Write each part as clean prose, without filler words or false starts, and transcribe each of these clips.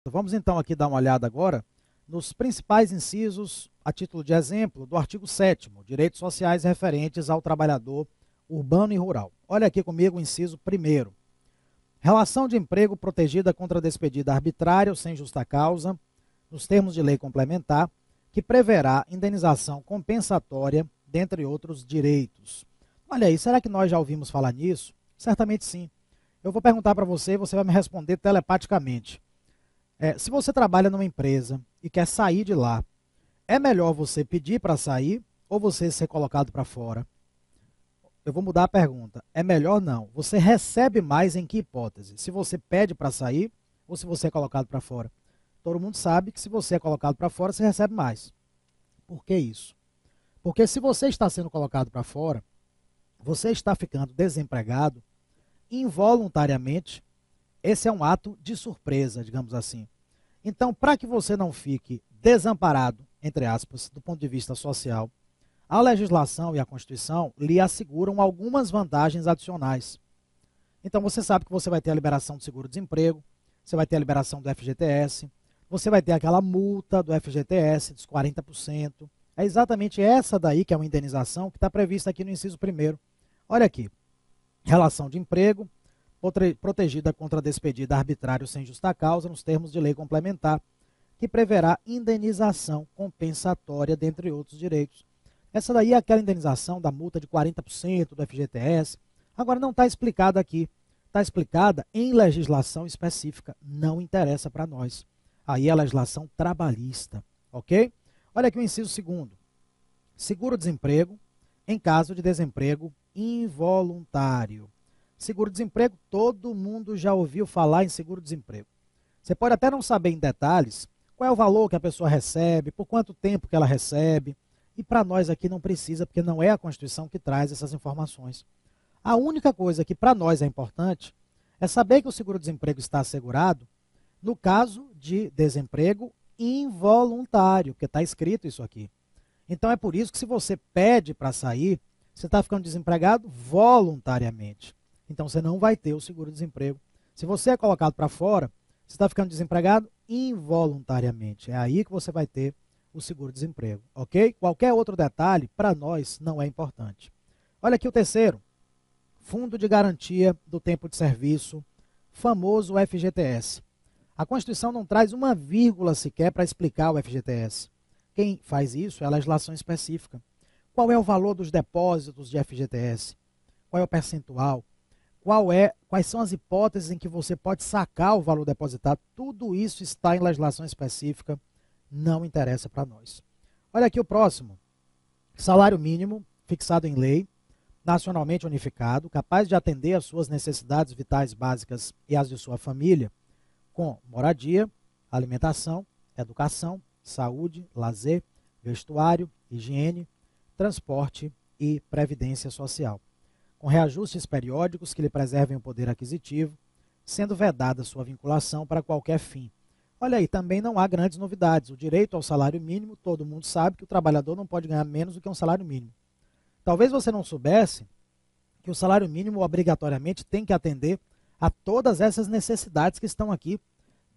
Vamos então aqui dar uma olhada agora nos principais incisos, a título de exemplo, do artigo 7º, direitos sociais referentes ao trabalhador urbano e rural. Olha aqui comigo o inciso 1º. Relação de emprego protegida contra despedida arbitrária ou sem justa causa, nos termos de lei complementar, que preverá indenização compensatória, dentre outros direitos. Olha aí, será que nós já ouvimos falar nisso? Certamente sim. Eu vou perguntar para você e você vai me responder telepaticamente. Se você trabalha numa empresa e quer sair de lá, é melhor você pedir para sair ou você ser colocado para fora? Eu vou mudar a pergunta. É melhor não. Você recebe mais em que hipótese? Se você pede para sair ou se você é colocado para fora? Todo mundo sabe que se você é colocado para fora, você recebe mais. Por que isso? Porque se você está sendo colocado para fora, você está ficando desempregado involuntariamente. Esse é um ato de surpresa, digamos assim. Então, para que você não fique desamparado, entre aspas, do ponto de vista social, a legislação e a Constituição lhe asseguram algumas vantagens adicionais. Então, você sabe que você vai ter a liberação do seguro-desemprego, você vai ter a liberação do FGTS, você vai ter aquela multa do FGTS dos 40%. É exatamente essa daí que é uma indenização que está prevista aqui no inciso 1º. Olha aqui, relação de emprego, protegida contra despedida arbitrária sem justa causa, nos termos de lei complementar, que preverá indenização compensatória, dentre outros direitos. Essa daí é aquela indenização da multa de 40% do FGTS. Agora não está explicada aqui. Está explicada em legislação específica. Não interessa para nós. Aí é a legislação trabalhista. Ok? Olha aqui o inciso 2º. Seguro-desemprego em caso de desemprego involuntário. Seguro-desemprego, todo mundo já ouviu falar em seguro-desemprego. Você pode até não saber em detalhes qual é o valor que a pessoa recebe, por quanto tempo que ela recebe, e para nós aqui não precisa, porque não é a Constituição que traz essas informações. A única coisa que para nós é importante é saber que o seguro-desemprego está assegurado no caso de desemprego involuntário, porque está escrito isso aqui. Então é por isso que se você pede para sair, você está ficando desempregado voluntariamente. Então você não vai ter o seguro-desemprego. Se você é colocado para fora, você está ficando desempregado involuntariamente. É aí que você vai ter o seguro-desemprego, ok? Qualquer outro detalhe, para nós, não é importante. Olha aqui o terceiro. Fundo de Garantia do Tempo de Serviço, famoso FGTS. A Constituição não traz uma vírgula sequer para explicar o FGTS. Quem faz isso é a legislação específica. Qual é o valor dos depósitos de FGTS? Qual é o percentual? Quais são as hipóteses em que você pode sacar o valor depositado? Tudo isso está em legislação específica, não interessa para nós. Olha aqui o próximo. Salário mínimo fixado em lei, nacionalmente unificado, capaz de atender às suas necessidades vitais básicas e às de sua família, com moradia, alimentação, educação, saúde, lazer, vestuário, higiene, transporte e previdência social, com reajustes periódicos que lhe preservem o poder aquisitivo, sendo vedada sua vinculação para qualquer fim. Olha aí, também não há grandes novidades. O direito ao salário mínimo, todo mundo sabe que o trabalhador não pode ganhar menos do que um salário mínimo. Talvez você não soubesse que o salário mínimo obrigatoriamente tem que atender a todas essas necessidades que estão aqui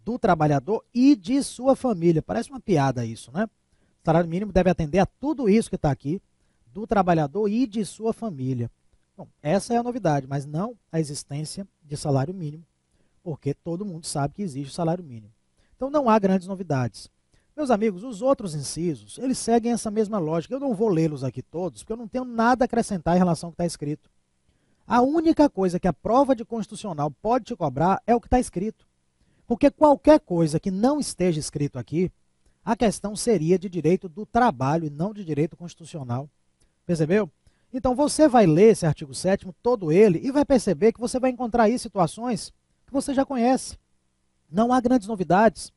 do trabalhador e de sua família. Parece uma piada isso, né? O salário mínimo deve atender a tudo isso que está aqui, do trabalhador e de sua família. Bom, essa é a novidade, mas não a existência de salário mínimo, porque todo mundo sabe que existe o salário mínimo. Então não há grandes novidades. Meus amigos, os outros incisos, eles seguem essa mesma lógica. Eu não vou lê-los aqui todos, porque eu não tenho nada a acrescentar em relação ao que está escrito. A única coisa que a prova de constitucional pode te cobrar é o que está escrito. Porque qualquer coisa que não esteja escrito aqui, a questão seria de direito do trabalho e não de direito constitucional. Percebeu? Então você vai ler esse artigo 7º, todo ele, e vai perceber que você vai encontrar aí situações que você já conhece. Não há grandes novidades.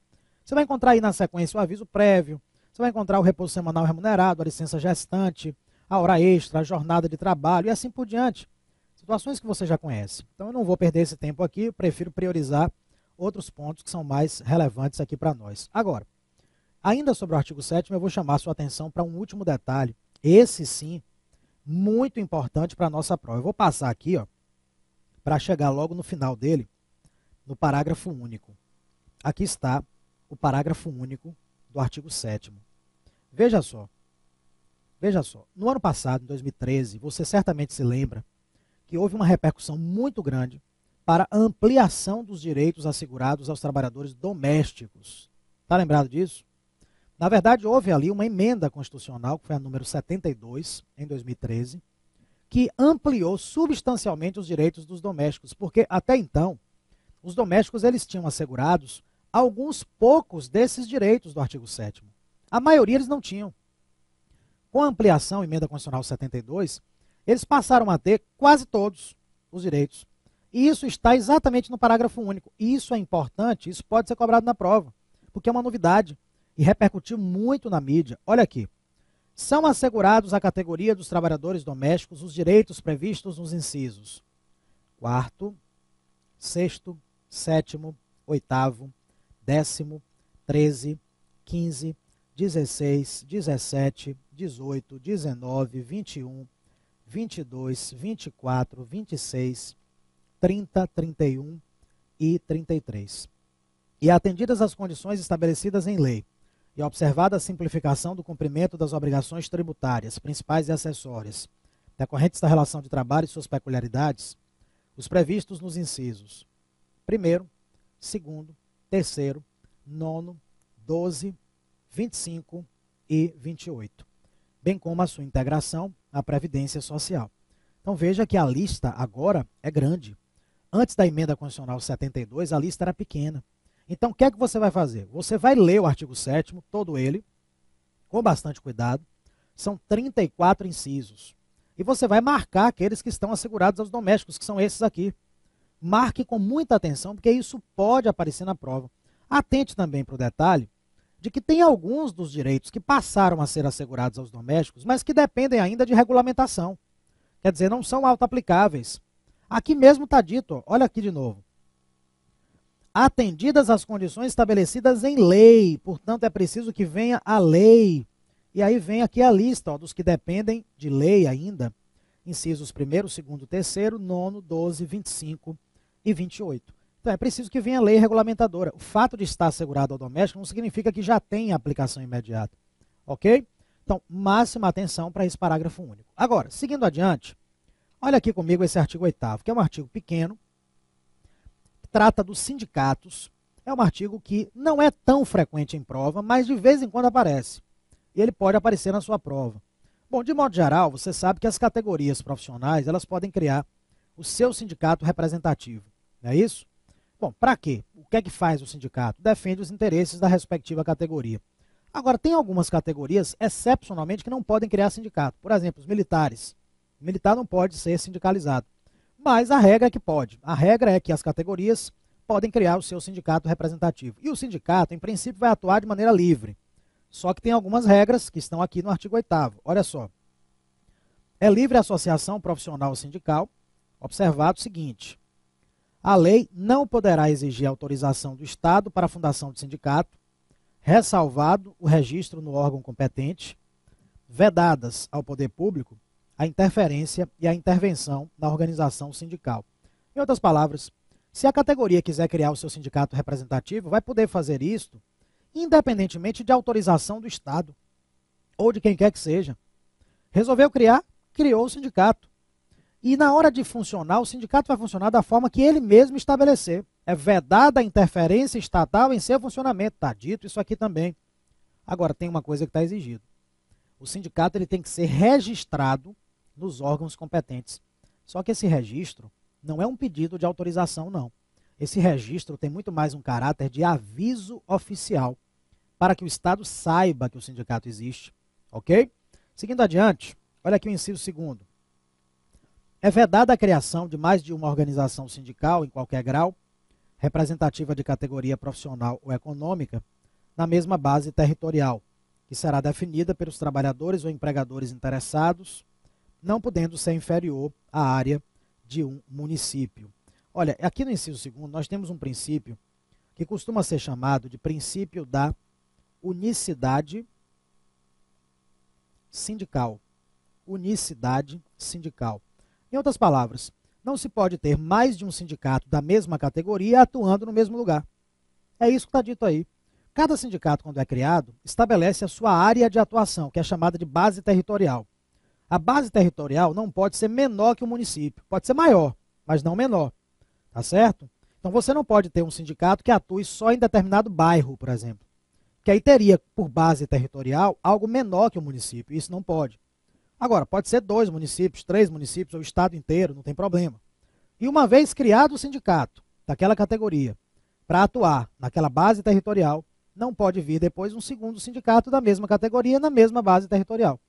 Você vai encontrar aí na sequência o aviso prévio, você vai encontrar o repouso semanal remunerado, a licença gestante, a hora extra, a jornada de trabalho e assim por diante. Situações que você já conhece. Então eu não vou perder esse tempo aqui, eu prefiro priorizar outros pontos que são mais relevantes aqui para nós. Agora, ainda sobre o artigo 7º, eu vou chamar a sua atenção para um último detalhe. Esse sim, muito importante para a nossa prova. Eu vou passar aqui, ó, para chegar logo no final dele, no parágrafo único. Aqui está o parágrafo único do artigo 7º. Veja só. Veja só, no ano passado, em 2013, você certamente se lembra que houve uma repercussão muito grande para a ampliação dos direitos assegurados aos trabalhadores domésticos. Está lembrado disso? Na verdade, houve ali uma emenda constitucional, que foi a número 72, em 2013, que ampliou substancialmente os direitos dos domésticos, porque até então, os domésticos eles tinham assegurados alguns poucos desses direitos do artigo 7º. A maioria eles não tinham. Com a ampliação, emenda constitucional 72, eles passaram a ter quase todos os direitos. E isso está exatamente no parágrafo único. E isso é importante, isso pode ser cobrado na prova, porque é uma novidade e repercutiu muito na mídia. Olha aqui. São assegurados à categoria dos trabalhadores domésticos os direitos previstos nos incisos 4º, 6º, 7º, 8º, 10º, 13º, 15º, 16, 17, 18, 19, 21, 22, 24, 26, 30, 31 e 33. E atendidas as condições estabelecidas em lei e observada a simplificação do cumprimento das obrigações tributárias, principais e acessórias, decorrentes da relação de trabalho e suas peculiaridades, os previstos nos incisos 1º, 2º, 3º, 9º, 12, 25 e 28, bem como a sua integração à Previdência Social. Então veja que a lista agora é grande. Antes da emenda constitucional 72, a lista era pequena. Então o que é que você vai fazer? Você vai ler o artigo 7º, todo ele, com bastante cuidado. São 34 incisos. E você vai marcar aqueles que estão assegurados aos domésticos, que são esses aqui. Marque com muita atenção, porque isso pode aparecer na prova. Atente também para o detalhe de que tem alguns dos direitos que passaram a ser assegurados aos domésticos, mas que dependem ainda de regulamentação. Quer dizer, não são auto-aplicáveis. Aqui mesmo está dito, ó, olha aqui de novo. Atendidas as condições estabelecidas em lei, portanto é preciso que venha a lei. E aí vem aqui a lista ó, dos que dependem de lei ainda. Incisos 1º, 2º, 3º, 9º, 12, 25 e 28. Então é preciso que venha a lei regulamentadora. O fato de estar assegurado ao doméstico não significa que já tem aplicação imediata. Ok? Então, máxima atenção para esse parágrafo único. Agora, seguindo adiante, olha aqui comigo esse artigo 8º, que é um artigo pequeno, trata dos sindicatos. É um artigo que não é tão frequente em prova, mas de vez em quando aparece. E ele pode aparecer na sua prova. Bom, de modo geral, você sabe que as categorias profissionais, elas podem criar o seu sindicato representativo. Não é isso? Bom, para quê? O que é que faz o sindicato? Defende os interesses da respectiva categoria. Agora, tem algumas categorias, excepcionalmente, que não podem criar sindicato. Por exemplo, os militares. O militar não pode ser sindicalizado. Mas a regra é que pode. A regra é que as categorias podem criar o seu sindicato representativo. E o sindicato, em princípio, vai atuar de maneira livre. Só que tem algumas regras que estão aqui no artigo 8º. Olha só. É livre a associação profissional ou sindical, observado o seguinte: a lei não poderá exigir autorização do Estado para a fundação de sindicato, ressalvado o registro no órgão competente, vedadas ao poder público a interferência e a intervenção na organização sindical. Em outras palavras, se a categoria quiser criar o seu sindicato representativo, vai poder fazer isto independentemente de autorização do Estado ou de quem quer que seja. Resolveu criar, criou o sindicato. E na hora de funcionar, o sindicato vai funcionar da forma que ele mesmo estabelecer. É vedada a interferência estatal em seu funcionamento. Está dito isso aqui também. Agora, tem uma coisa que está exigido. O sindicato ele tem que ser registrado nos órgãos competentes. Só que esse registro não é um pedido de autorização, não. Esse registro tem muito mais um caráter de aviso oficial, para que o Estado saiba que o sindicato existe. Ok? Seguindo adiante, olha aqui o inciso 2º. É vedada a criação de mais de uma organização sindical, em qualquer grau, representativa de categoria profissional ou econômica, na mesma base territorial, que será definida pelos trabalhadores ou empregadores interessados, não podendo ser inferior à área de um município. Olha, aqui no inciso 2º, nós temos um princípio que costuma ser chamado de princípio da unicidade sindical. Unicidade sindical. Em outras palavras, não se pode ter mais de um sindicato da mesma categoria atuando no mesmo lugar. É isso que está dito aí. Cada sindicato, quando é criado, estabelece a sua área de atuação, que é chamada de base territorial. A base territorial não pode ser menor que o município, pode ser maior, mas não menor, tá certo? Então você não pode ter um sindicato que atue só em determinado bairro, por exemplo, que aí teria por base territorial algo menor que o município, isso não pode. Agora, pode ser 2 municípios, 3 municípios, ou o estado inteiro, não tem problema. E uma vez criado o sindicato daquela categoria para atuar naquela base territorial, não pode vir depois um segundo sindicato da mesma categoria na mesma base territorial.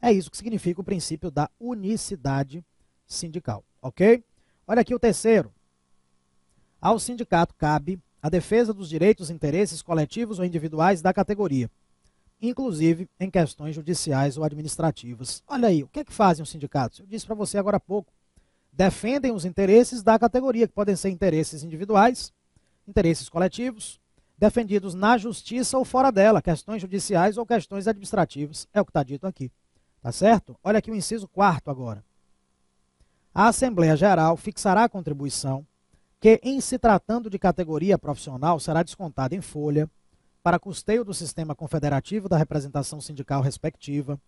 É isso que significa o princípio da unicidade sindical, ok? Olha aqui o terceiro. Ao sindicato cabe a defesa dos direitos e interesses coletivos ou individuais da categoria, inclusive em questões judiciais ou administrativas. Olha aí, o que é que fazem os sindicatos? Eu disse para você agora há pouco. Defendem os interesses da categoria, que podem ser interesses individuais, interesses coletivos, defendidos na justiça ou fora dela, questões judiciais ou questões administrativas. É o que está dito aqui. Tá certo? Olha aqui o inciso 4º agora. A Assembleia Geral fixará a contribuição que, em se tratando de categoria profissional, será descontada em folha para custeio do sistema confederativo da representação sindical respectiva,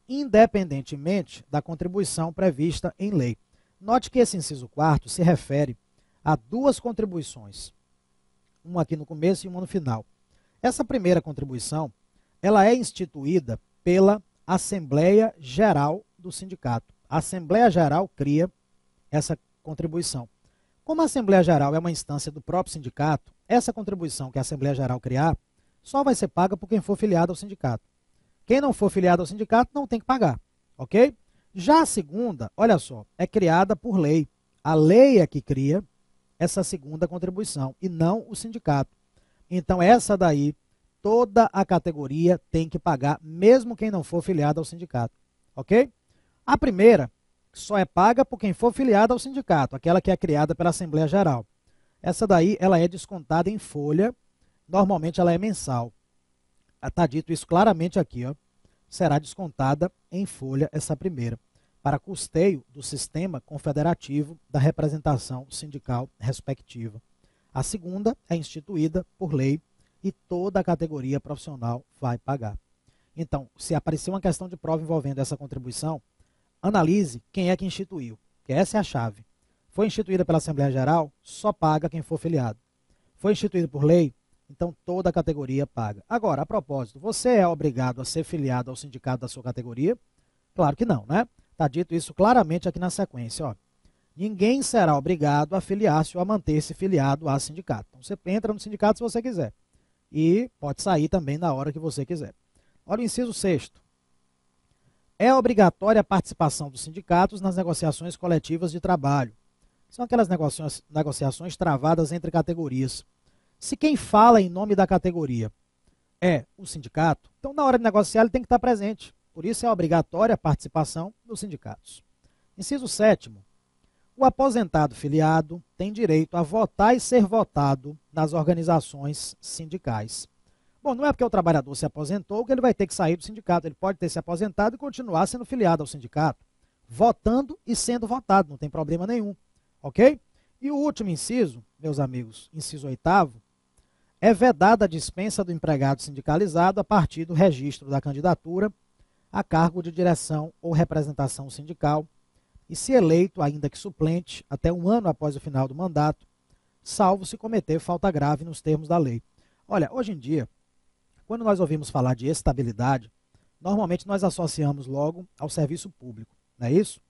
independentemente da contribuição prevista em lei. Note que esse inciso 4º se refere a 2 contribuições, uma aqui no começo e uma no final. Essa primeira contribuição, ela é instituída pela Assembleia Geral do Sindicato. A Assembleia Geral cria essa contribuição. Como a Assembleia Geral é uma instância do próprio sindicato, essa contribuição que a Assembleia Geral criar só vai ser paga por quem for filiado ao sindicato. Quem não for filiado ao sindicato não tem que pagar, ok? Já a segunda, olha só, é criada por lei. A lei é que cria essa segunda contribuição e não o sindicato. Então essa daí, toda a categoria tem que pagar, mesmo quem não for filiado ao sindicato, ok? A primeira só é paga por quem for filiado ao sindicato, aquela que é criada pela Assembleia Geral. Essa daí, ela é descontada em folha, normalmente ela é mensal. Está dito isso claramente aqui, ó. Será descontada em folha essa primeira, para custeio do sistema confederativo da representação sindical respectiva. A segunda é instituída por lei e toda a categoria profissional vai pagar. Então, se aparecer uma questão de prova envolvendo essa contribuição, analise quem é que instituiu, que essa é a chave. Foi instituída pela Assembleia Geral, só paga quem for filiado. Foi instituída por lei, então toda a categoria paga. Agora, a propósito, você é obrigado a ser filiado ao sindicato da sua categoria? Claro que não, né? Está dito isso claramente aqui na sequência, ó. Ninguém será obrigado a filiar-se ou a manter-se filiado a sindicato. Então, você entra no sindicato se você quiser. E pode sair também na hora que você quiser. Olha o inciso 6º. É obrigatória a participação dos sindicatos nas negociações coletivas de trabalho. São aquelas negociações travadas entre categorias. Se quem fala em nome da categoria é o sindicato, então na hora de negociar ele tem que estar presente. Por isso é obrigatória a participação dos sindicatos. Inciso 7º. O aposentado filiado tem direito a votar e ser votado nas organizações sindicais. Bom, não é porque o trabalhador se aposentou que ele vai ter que sair do sindicato. Ele pode ter se aposentado e continuar sendo filiado ao sindicato, votando e sendo votado, não tem problema nenhum. Ok? E o último inciso, meus amigos, inciso 8º, é vedada a dispensa do empregado sindicalizado a partir do registro da candidatura a cargo de direção ou representação sindical e, se eleito, ainda que suplente, até 1 ano após o final do mandato, salvo se cometer falta grave nos termos da lei. Olha, hoje em dia, quando nós ouvimos falar de estabilidade, normalmente nós associamos logo ao serviço público, não é isso?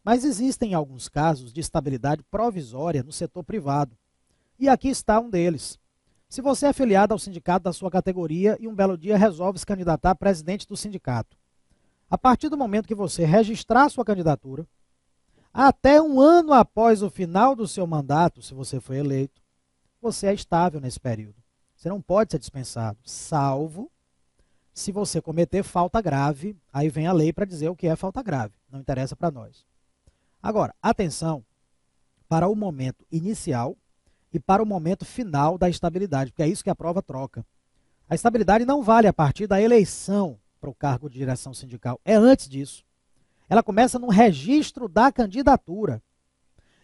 Mas existem alguns casos de estabilidade provisória no setor privado. E aqui está um deles. Se você é afiliado ao sindicato da sua categoria e um belo dia resolve se candidatar a presidente do sindicato, a partir do momento que você registrar sua candidatura, até 1 ano após o final do seu mandato, se você foi eleito, você é estável nesse período. Você não pode ser dispensado, salvo se você cometer falta grave. Aí vem a lei para dizer o que é falta grave, não interessa para nós. Agora, atenção para o momento inicial e para o momento final da estabilidade, porque é isso que a prova troca. A estabilidade não vale a partir da eleição para o cargo de direção sindical, é antes disso. Ela começa no registro da candidatura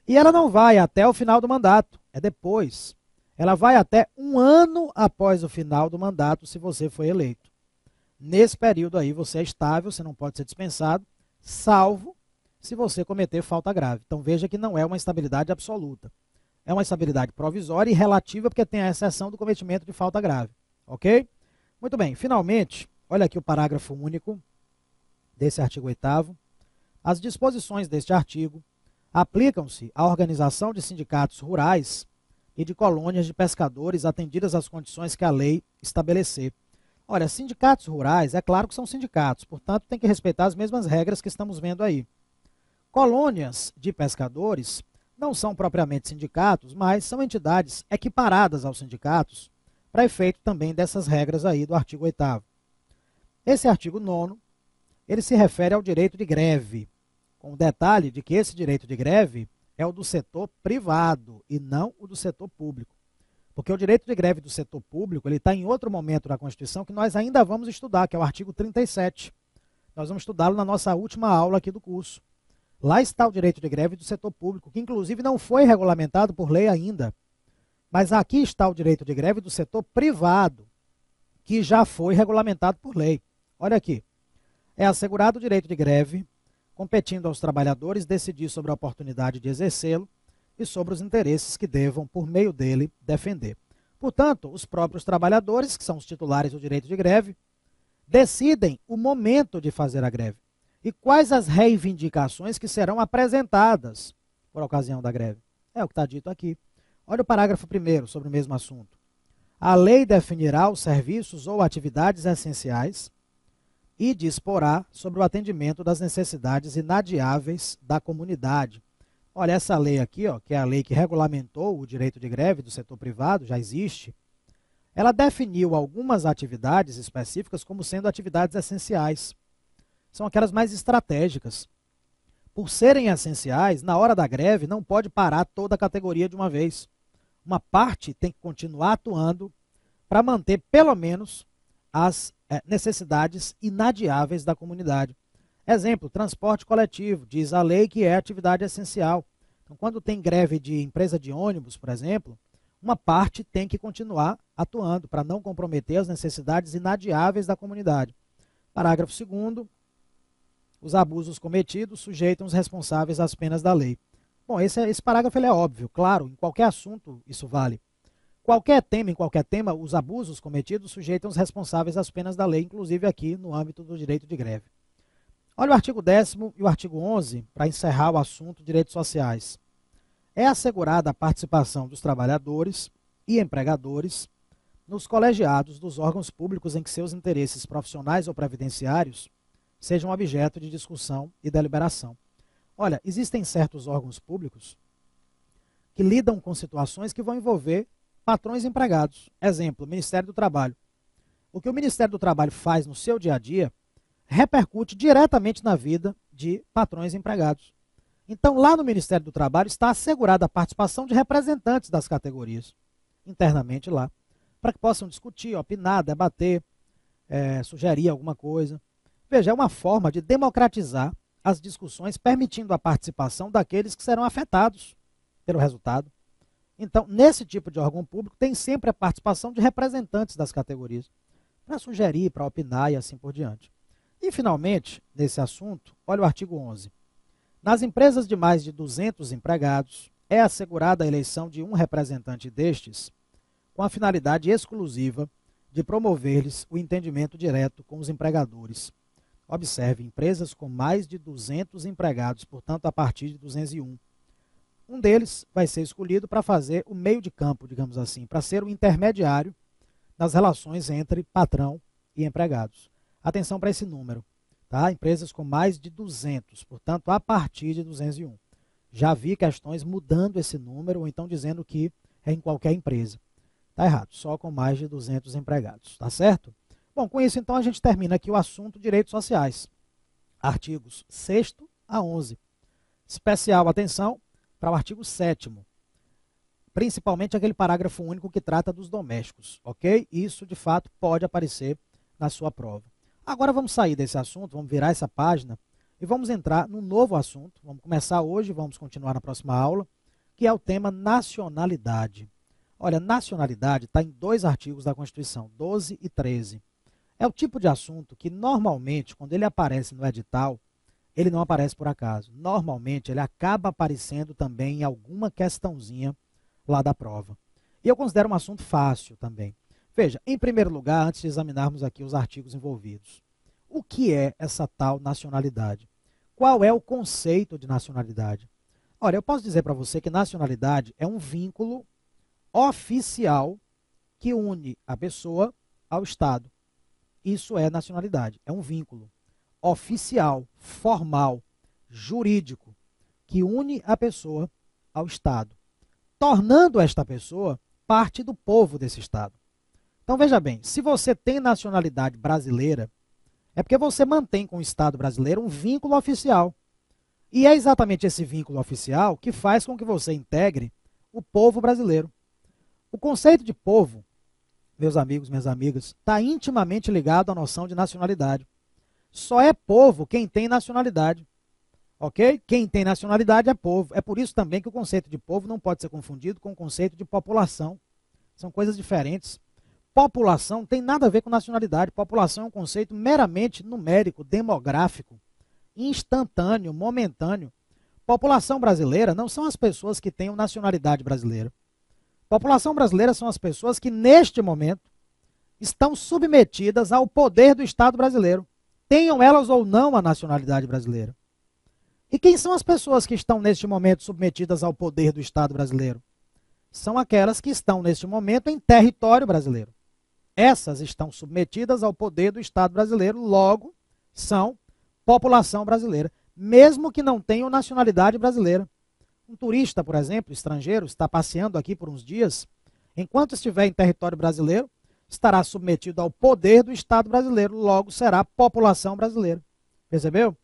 e ela não vai até o final do mandato, é depois. ela vai até 1 ano após o final do mandato, se você foi eleito. Nesse período aí você é estável, você não pode ser dispensado, salvo se você cometer falta grave. Então veja que não é uma estabilidade absoluta. É uma estabilidade provisória e relativa, porque tem a exceção do cometimento de falta grave. Ok? Muito bem, finalmente, olha aqui o parágrafo único desse artigo 8º. As disposições deste artigo aplicam-se à organização de sindicatos rurais e de colônias de pescadores, atendidas as condições que a lei estabelecer. Olha, sindicatos rurais, é claro que são sindicatos, portanto tem que respeitar as mesmas regras que estamos vendo aí. Colônias de pescadores não são propriamente sindicatos, mas são entidades equiparadas aos sindicatos, para efeito também dessas regras aí do artigo 8º. Esse artigo 9º, ele se refere ao direito de greve, com o detalhe de que esse direito de greve é o do setor privado e não o do setor público. Porque o direito de greve do setor público ele está em outro momento da Constituição que nós ainda vamos estudar, que é o artigo 37. Nós vamos estudá-lo na nossa última aula aqui do curso. Lá está o direito de greve do setor público, que inclusive não foi regulamentado por lei ainda. Mas aqui está o direito de greve do setor privado, que já foi regulamentado por lei. Olha aqui. É assegurado o direito de greve, competindo aos trabalhadores decidir sobre a oportunidade de exercê-lo e sobre os interesses que devam, por meio dele, defender. Portanto, os próprios trabalhadores, que são os titulares do direito de greve, decidem o momento de fazer a greve e quais as reivindicações que serão apresentadas por ocasião da greve. É o que está dito aqui. Olha o parágrafo 1º sobre o mesmo assunto. A lei definirá os serviços ou atividades essenciais e disporá sobre o atendimento das necessidades inadiáveis da comunidade. Olha, essa lei aqui, ó, que é a lei que regulamentou o direito de greve do setor privado, já existe, ela definiu algumas atividades específicas como sendo atividades essenciais. São aquelas mais estratégicas. Por serem essenciais, na hora da greve não pode parar toda a categoria de uma vez. Uma parte tem que continuar atuando para manter pelo menos as necessidades inadiáveis da comunidade. Exemplo, transporte coletivo, diz a lei que é atividade essencial. Então, quando tem greve de empresa de ônibus, por exemplo, uma parte tem que continuar atuando para não comprometer as necessidades inadiáveis da comunidade. Parágrafo 2º, os abusos cometidos sujeitam os responsáveis às penas da lei. Bom, esse parágrafo ele é óbvio, claro, em qualquer assunto isso vale. Em qualquer tema, os abusos cometidos sujeitam os responsáveis às penas da lei, inclusive aqui no âmbito do direito de greve. Olha o artigo 10º e o artigo 11, para encerrar o assunto direitos sociais. É assegurada a participação dos trabalhadores e empregadores nos colegiados dos órgãos públicos em que seus interesses profissionais ou previdenciários sejam objeto de discussão e deliberação. Olha, existem certos órgãos públicos que lidam com situações que vão envolver patrões e empregados. Exemplo, o Ministério do Trabalho. O que o Ministério do Trabalho faz no seu dia a dia repercute diretamente na vida de patrões e empregados. Então, lá no Ministério do Trabalho está assegurada a participação de representantes das categorias, internamente lá, para que possam discutir, opinar, debater, sugerir alguma coisa. Veja, é uma forma de democratizar as discussões, permitindo a participação daqueles que serão afetados pelo resultado. Então, nesse tipo de órgão público, tem sempre a participação de representantes das categorias, para sugerir, para opinar e assim por diante. E, finalmente, nesse assunto, olha o artigo 11. Nas empresas de mais de 200 empregados, é assegurada a eleição de um representante destes, com a finalidade exclusiva de promover-lhes o entendimento direto com os empregadores. Observe, empresas com mais de 200 empregados, portanto, a partir de 201. Um deles vai ser escolhido para fazer o meio de campo, digamos assim, para ser o intermediário nas relações entre patrão e empregados. Atenção para esse número, tá? Empresas com mais de 200, portanto, a partir de 201. Já vi questões mudando esse número, ou então dizendo que é em qualquer empresa. Está errado, só com mais de 200 empregados, tá certo? Bom, com isso, então, a gente termina aqui o assunto direitos sociais. Artigos 6º a 11. Especial atenção para o artigo 7º, principalmente aquele parágrafo único que trata dos domésticos, ok? Isso, de fato, pode aparecer na sua prova. Agora vamos sair desse assunto, vamos virar essa página e vamos entrar num novo assunto. Vamos começar hoje, vamos continuar na próxima aula, que é o tema nacionalidade. Olha, nacionalidade está em 2 artigos da Constituição, 12 e 13. É o tipo de assunto que, normalmente, quando ele aparece no edital, ele não aparece por acaso. Normalmente, ele acaba aparecendo também em alguma questãozinha lá da prova. E eu considero um assunto fácil também. Veja, em primeiro lugar, antes de examinarmos aqui os artigos envolvidos, o que é essa tal nacionalidade? Qual é o conceito de nacionalidade? Olha, eu posso dizer para você que nacionalidade é um vínculo oficial que une a pessoa ao Estado. Isso é nacionalidade, é um vínculo oficial, formal, jurídico, que une a pessoa ao Estado, tornando esta pessoa parte do povo desse Estado. Então veja bem, se você tem nacionalidade brasileira, é porque você mantém com o Estado brasileiro um vínculo oficial. E é exatamente esse vínculo oficial que faz com que você integre o povo brasileiro. O conceito de povo, meus amigos, minhas amigas, está intimamente ligado à noção de nacionalidade. Só é povo quem tem nacionalidade. Ok? Quem tem nacionalidade é povo. É por isso também que o conceito de povo não pode ser confundido com o conceito de população. São coisas diferentes. População não tem nada a ver com nacionalidade. População é um conceito meramente numérico, demográfico, instantâneo, momentâneo. População brasileira não são as pessoas que têm nacionalidade brasileira. População brasileira são as pessoas que, neste momento, estão submetidas ao poder do Estado brasileiro, tenham elas ou não a nacionalidade brasileira. E quem são as pessoas que estão, neste momento, submetidas ao poder do Estado brasileiro? São aquelas que estão, neste momento, em território brasileiro. Essas estão submetidas ao poder do Estado brasileiro, logo, são população brasileira, mesmo que não tenham nacionalidade brasileira. Um turista, por exemplo, estrangeiro, está passeando aqui por uns dias, enquanto estiver em território brasileiro, estará submetido ao poder do Estado brasileiro, logo será população brasileira. Percebeu?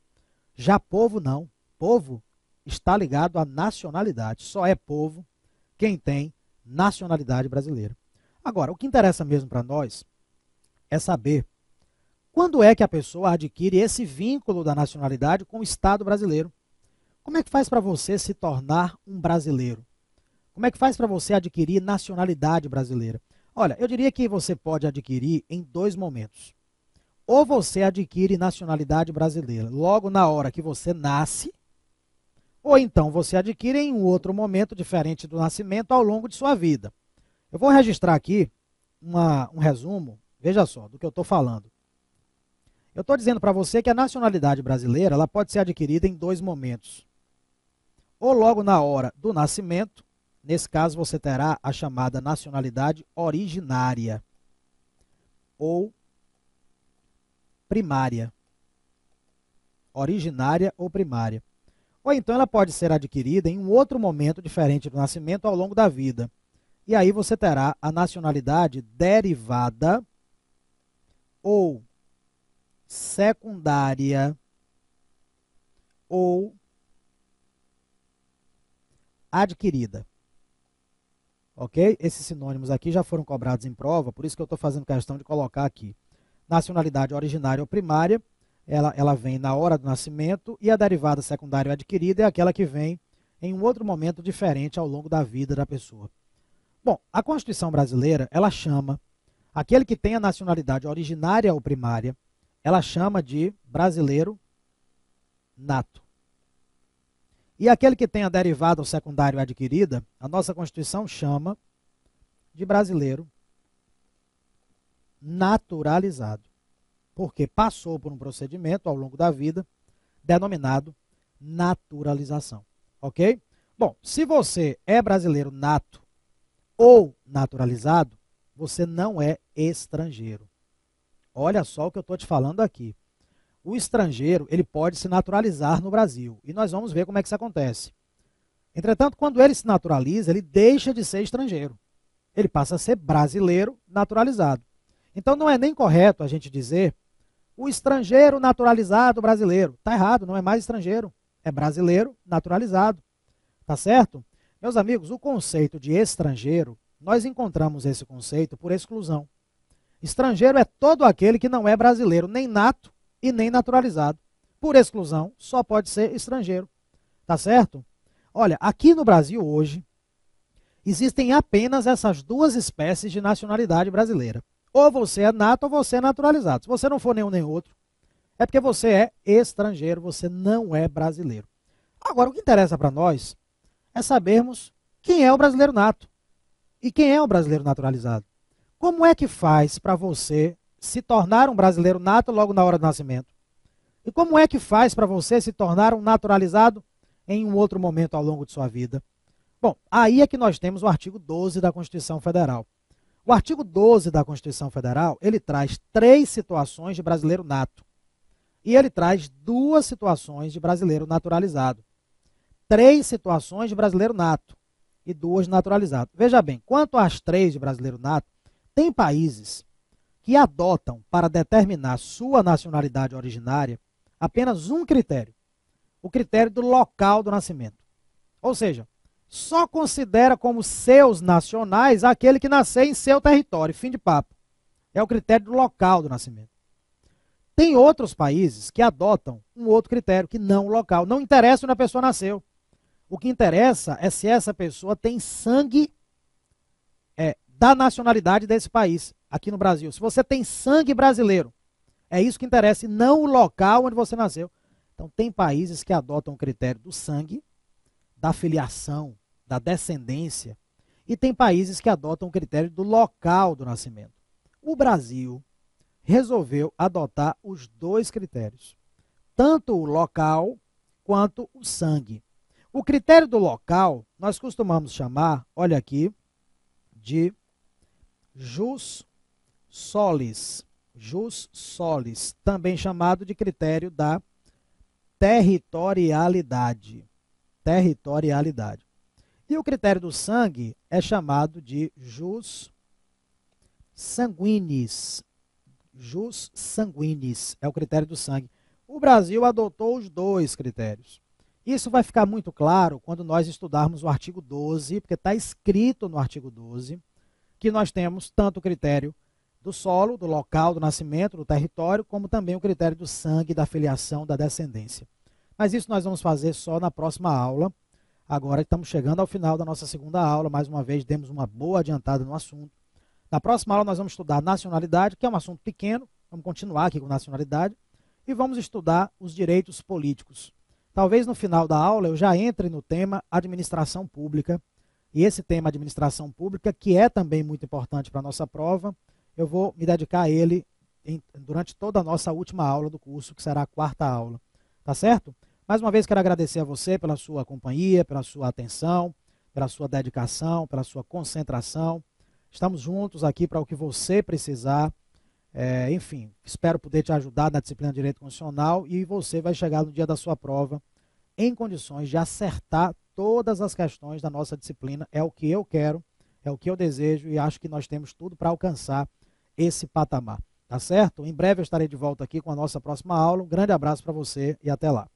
Já povo não. Povo está ligado à nacionalidade. Só é povo quem tem nacionalidade brasileira. Agora, o que interessa mesmo para nós é saber quando é que a pessoa adquire esse vínculo da nacionalidade com o Estado brasileiro. Como é que faz para você se tornar um brasileiro? Como é que faz para você adquirir nacionalidade brasileira? Olha, eu diria que você pode adquirir em 2 momentos. Ou você adquire nacionalidade brasileira logo na hora que você nasce, ou então você adquire em um outro momento diferente do nascimento ao longo de sua vida. Eu vou registrar aqui um resumo, veja só, do que eu estou falando. Eu estou dizendo para você que a nacionalidade brasileira ela pode ser adquirida em 2 momentos. Ou logo na hora do nascimento, nesse caso você terá a chamada nacionalidade originária, ou primária. Originária ou primária. Ou então ela pode ser adquirida em um outro momento diferente do nascimento ao longo da vida. E aí você terá a nacionalidade derivada ou secundária ou adquirida. Ok? Esses sinônimos aqui já foram cobrados em prova, por isso que eu estou fazendo questão de colocar aqui. Nacionalidade originária ou primária, ela vem na hora do nascimento, e a derivada secundária ou adquirida é aquela que vem em um outro momento diferente ao longo da vida da pessoa. Bom, a Constituição brasileira, ela chama aquele que tem a nacionalidade originária ou primária, ela chama de brasileiro nato. E aquele que tem a derivada ou secundária ou adquirida, a nossa Constituição chama de brasileiro naturalizado, porque passou por um procedimento ao longo da vida denominado naturalização. Ok? Bom, se você é brasileiro nato ou naturalizado, você não é estrangeiro. Olha só o que eu estou te falando aqui. O estrangeiro, ele pode se naturalizar no Brasil, e nós vamos ver como é que isso acontece. Entretanto, quando ele se naturaliza, ele deixa de ser estrangeiro. Ele passa a ser brasileiro naturalizado. Então não é nem correto a gente dizer o estrangeiro naturalizado brasileiro. Está errado, não é mais estrangeiro, é brasileiro naturalizado. Tá certo? Meus amigos, o conceito de estrangeiro, nós encontramos esse conceito por exclusão. Estrangeiro é todo aquele que não é brasileiro, nem nato e nem naturalizado. Por exclusão, só pode ser estrangeiro. Tá certo? Olha, aqui no Brasil hoje, Existem apenas essas duas espécies de nacionalidade brasileira. Ou você é nato ou você é naturalizado. Se você não for nenhum nem outro, é porque você é estrangeiro, você não é brasileiro. Agora, o que interessa para nós é sabermos quem é o brasileiro nato e quem é o brasileiro naturalizado. Como é que faz para você se tornar um brasileiro nato logo na hora do nascimento? E como é que faz para você se tornar um naturalizado em um outro momento ao longo de sua vida? Bom, aí é que nós temos o artigo 12 da Constituição Federal. O artigo 12 da Constituição Federal, ele traz 3 situações de brasileiro nato. E ele traz 2 situações de brasileiro naturalizado. 3 situações de brasileiro nato e 2 naturalizado. Veja bem, quanto às 3 de brasileiro nato, tem países que adotam para determinar sua nacionalidade originária apenas um critério, o critério do local do nascimento. Ou seja, só considera como seus nacionais aquele que nasceu em seu território, fim de papo. É o critério do local do nascimento. Tem outros países que adotam um outro critério, que não o local. Não interessa onde a pessoa nasceu. O que interessa é se essa pessoa tem sangue da nacionalidade desse país, aqui no Brasil. Se você tem sangue brasileiro, é isso que interessa, e não o local onde você nasceu. Então, tem países que adotam o critério do sangue, da filiação, da descendência, e tem países que adotam o critério do local do nascimento. O Brasil resolveu adotar os 2 critérios, tanto o local quanto o sangue. O critério do local, nós costumamos chamar, olha aqui, de jus solis. Jus solis, também chamado de critério da territorialidade. Territorialidade. E o critério do sangue é chamado de jus sanguinis. Jus sanguinis é o critério do sangue. O Brasil adotou os 2 critérios. Isso vai ficar muito claro quando nós estudarmos o artigo 12, porque está escrito no artigo 12 que nós temos tanto o critério do solo, do local do nascimento, do território, como também o critério do sangue, da filiação, da descendência. Mas isso nós vamos fazer só na próxima aula. Agora estamos chegando ao final da nossa segunda aula. Mais uma vez, demos uma boa adiantada no assunto. Na próxima aula nós vamos estudar nacionalidade, que é um assunto pequeno. Vamos continuar aqui com nacionalidade. E vamos estudar os direitos políticos. Talvez no final da aula eu já entre no tema administração pública. E esse tema administração pública, que é também muito importante para a nossa prova, eu vou me dedicar a ele durante toda a nossa última aula do curso, que será a 4ª aula. Tá certo? Mais uma vez quero agradecer a você pela sua companhia, pela sua atenção, pela sua dedicação, pela sua concentração. Estamos juntos aqui para o que você precisar. Enfim, espero poder te ajudar na disciplina de Direito Constitucional e você vai chegar no dia da sua prova em condições de acertar todas as questões da nossa disciplina. É o que eu quero, é o que eu desejo e acho que nós temos tudo para alcançar esse patamar. Tá certo? Em breve eu estarei de volta aqui com a nossa próxima aula. Um grande abraço para você e até lá.